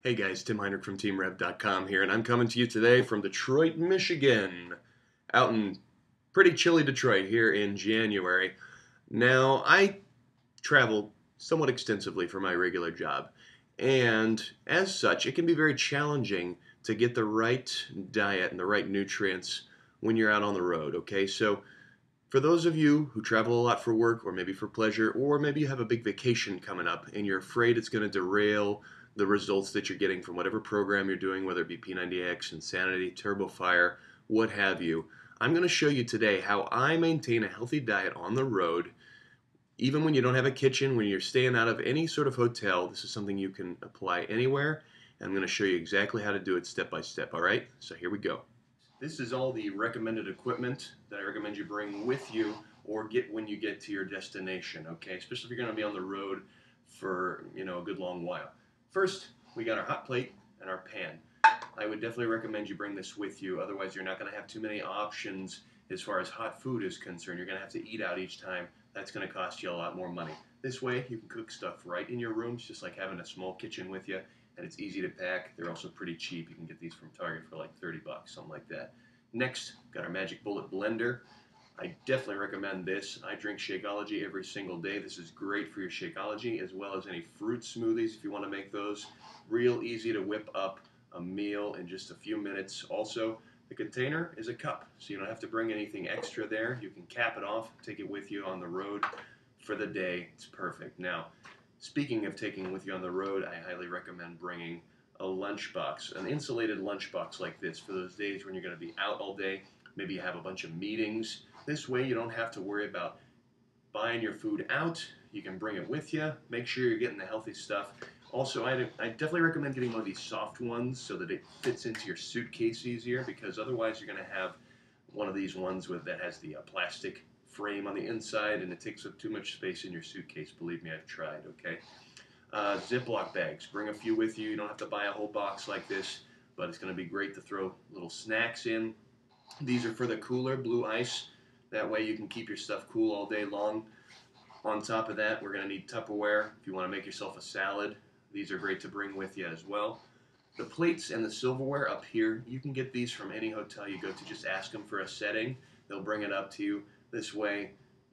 Hey guys, Tim Heinrich from TeamRev.com here, and I'm coming to you today from Detroit, Michigan, out in pretty chilly Detroit here in January. Now, I travel somewhat extensively for my regular job, and as such, it can be very challenging to get the right diet and the right nutrients when you're out on the road, okay? So, for those of you who travel a lot for work or maybe for pleasure, or maybe you have a big vacation coming up and you're afraid it's going to derail the results that you're getting from whatever program you're doing, whether it be P90X, Insanity, TurboFire, what have you, I'm going to show you today how I maintain a healthy diet on the road, even when you don't have a kitchen, when you're staying out of any sort of hotel. This is something you can apply anywhere, and I'm going to show you exactly how to do it step by step, all right? So here we go. This is all the recommended equipment that I recommend you bring with you or get when you get to your destination, okay? Especially if you're going to be on the road for, a good long while. First, we got our hot plate and our pan. I would definitely recommend you bring this with you, otherwise you're not going to have too many options as far as hot food is concerned. You're going to have to eat out each time. That's going to cost you a lot more money. This way, you can cook stuff right in your rooms, just like having a small kitchen with you, and it's easy to pack. They're also pretty cheap. You can get these from Target for like 30 bucks, something like that. Next, got our Magic Bullet blender. I definitely recommend this. I drink Shakeology every single day. This is great for your Shakeology, as well as any fruit smoothies if you want to make those. Real easy to whip up a meal in just a few minutes. Also, the container is a cup, so you don't have to bring anything extra there. You can cap it off, take it with you on the road for the day. It's perfect. Now, speaking of taking with you on the road, I highly recommend bringing a lunchbox, an insulated lunchbox like this for those days when you're going to be out all day. Maybe you have a bunch of meetings. This way you don't have to worry about buying your food out. You can bring it with you. Make sure you're getting the healthy stuff. Also, I definitely recommend getting one of these soft ones so that it fits into your suitcase easier, because otherwise you're going to have one of these ones that has the plastic frame on the inside, and it takes up too much space in your suitcase. Believe me, I've tried, okay? Ziploc bags. Bring a few with you. You don't have to buy a whole box like this, but it's going to be great to throw little snacks in. These are for the cooler, blue ice. That way you can keep your stuff cool all day long. On top of that, we're going to need Tupperware if you want to make yourself a salad. These are great to bring with you as well. The plates and the silverware up here, you can get these from any hotel you go to. Just ask them for a setting. They'll bring it up to you. This way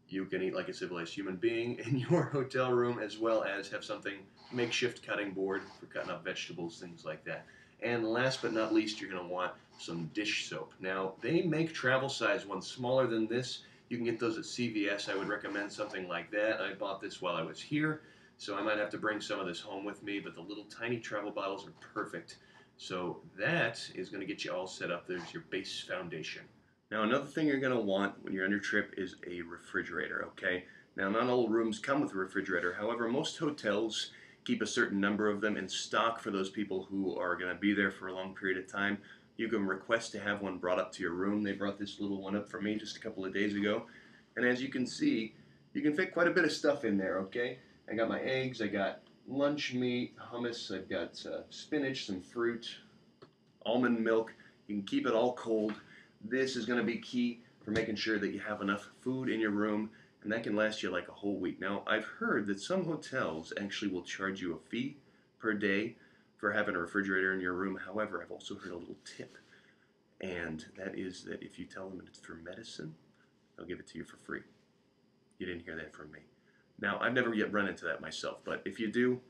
you can eat like a civilized human being in your hotel room, as well as have something, makeshift cutting board for cutting up vegetables, things like that. And last but not least, you're going to want some dish soap. Now, they make travel size ones smaller than this. You can get those at CVS. I would recommend something like that. I bought this while I was here, so I might have to bring some of this home with me, but the little tiny travel bottles are perfect. So that is going to get you all set up. There's your base foundation. Now, another thing you're going to want when you're on your trip is a refrigerator, okay? Now, not all rooms come with a refrigerator. However, most hotels keep a certain number of them in stock for those people who are going to be there for a long period of time. You can request to have one brought up to your room. They brought this little one up for me just a couple of days ago. And as you can see, you can fit quite a bit of stuff in there, okay? I got my eggs, I got lunch meat, hummus, I've got spinach, some fruit, almond milk. You can keep it all cold. This is going to be key for making sure that you have enough food in your room, and that can last you like a whole week. Now, I've heard that some hotels actually will charge you a fee per day for having a refrigerator in your room. However, I've also heard a little tip, and that is that if you tell them it's for medicine, they'll give it to you for free. You didn't hear that from me. Now, I've never yet run into that myself, but if you do,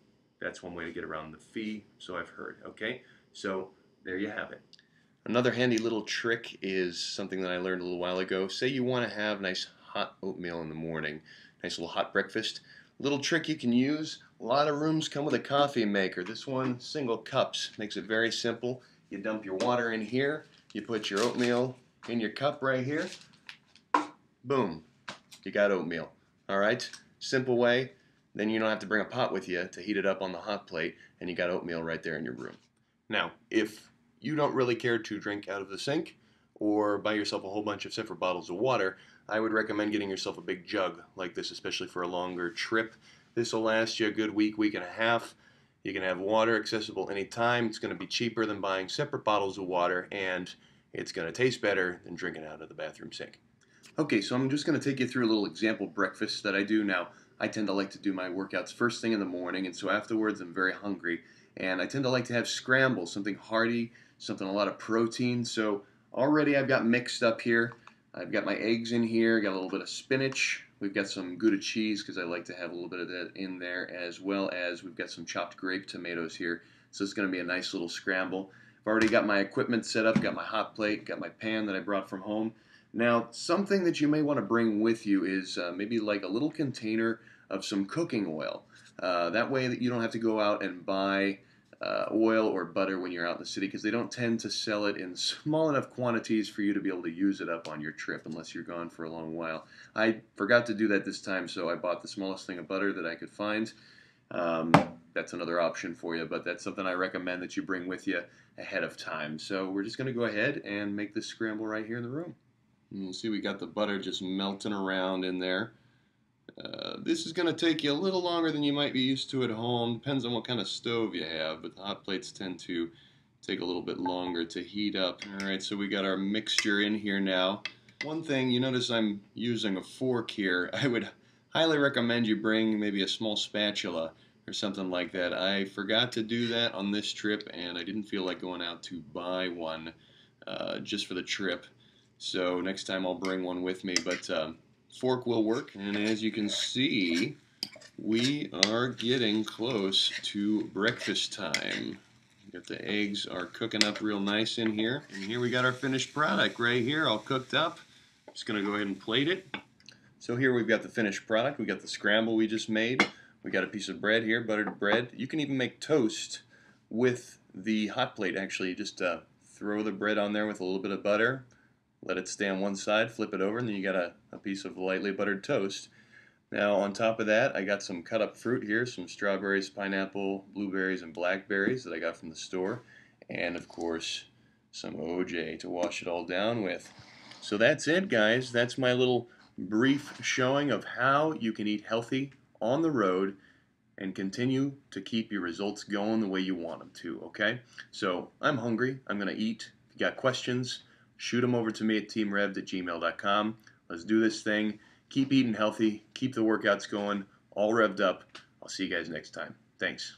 that's one way to get around the fee, so I've heard, okay? So, there you have it. Another handy little trick is something that I learned a little while ago. Say you want to have nice hot oatmeal in the morning, nice little hot breakfast. Little trick you can use. A lot of rooms come with a coffee maker. This one, single cups, makes it very simple. You dump your water in here, you put your oatmeal in your cup right here. Boom, you got oatmeal. All right, simple way. Then you don't have to bring a pot with you to heat it up on the hot plate, and you got oatmeal right there in your room. Now, if you don't really care to drink out of the sink or buy yourself a whole bunch of separate bottles of water, I would recommend getting yourself a big jug like this, especially for a longer trip. This will last you a good week, week and a half. You can have water accessible anytime. It's going to be cheaper than buying separate bottles of water, and it's going to taste better than drinking out of the bathroom sink. Okay, so I'm just going to take you through a little example breakfast that I do now. I tend to like to do my workouts first thing in the morning, and so afterwards I'm very hungry. And I tend to like to have Scramble, something hearty, something a lot of protein. So already I've got mixed up here. I've got my eggs in here, got a little bit of spinach. We've got some Gouda cheese because I like to have a little bit of that in there, as well as we've got some chopped grape tomatoes here. So it's going to be a nice little scramble. I've already got my equipment set up, got my hot plate, got my pan that I brought from home. Now, something that you may want to bring with you is maybe like a little container of some cooking oil. That way that you don't have to go out and buy oil or butter when you're out in the city, because they don't tend to sell it in small enough quantities for you to be able to use it up on your trip unless you're gone for a long while. I forgot to do that this time, so I bought the smallest thing of butter that I could find. That's another option for you, but that's something I recommend that you bring with you ahead of time. So we're just going to go ahead and make this scramble right here in the room. And you'll see we got the butter just melting around in there. This is going to take you a little longer than you might be used to at home. Depends on what kind of stove you have, but the hot plates tend to take a little bit longer to heat up. Alright, so we got our mixture in here now. One thing, you notice I'm using a fork here. I would highly recommend you bring maybe a small spatula or something like that. I forgot to do that on this trip, and I didn't feel like going out to buy one just for the trip. So next time I'll bring one with me, but fork will work. And as you can see, we are getting close to breakfast time. Got the eggs are cooking up real nice in here. And here we got our finished product right here, all cooked up. Just going to go ahead and plate it. So here we've got the finished product. We got the scramble we just made. We got a piece of bread here, buttered bread. You can even make toast with the hot plate, actually. Just throw the bread on there with a little bit of butter. Let it stay on one side, flip it over, and then you got a piece of lightly buttered toast. Now on top of that, I got some cut up fruit here, some strawberries, pineapple, blueberries, and blackberries that I got from the store. And of course, some OJ to wash it all down with. So that's it, guys. That's my little brief showing of how you can eat healthy on the road and continue to keep your results going the way you want them to, okay? So I'm hungry. I'm going to eat. If you got questions, shoot them over to me at teamrevd@gmail.com. Let's do this thing. Keep eating healthy. Keep the workouts going. All revved up. I'll see you guys next time. Thanks.